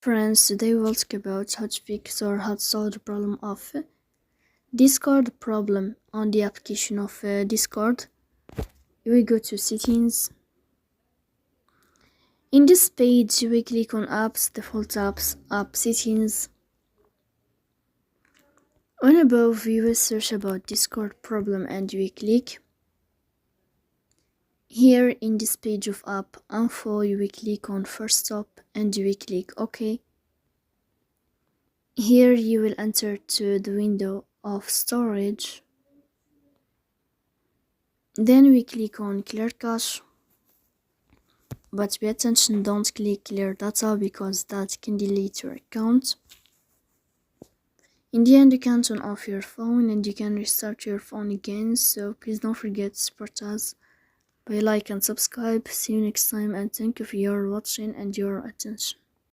friends, today we'll talk about how to fix or how to solve the problem of Discord problem on the application of Discord. We go to settings. In this page, we click on apps, default apps, app settings. On above, we will search about Discord problem and we click. Here in this page of app info, you will click on first stop and you will click OK. Here you will enter to the window of storage. Then we click on clear cache. But pay attention, don't click clear data because that can delete your account. In the end, you can turn off your phone and you can restart your phone again. So please don't forget to support us by like and subscribe. See you next time and thank you for your watching and your attention.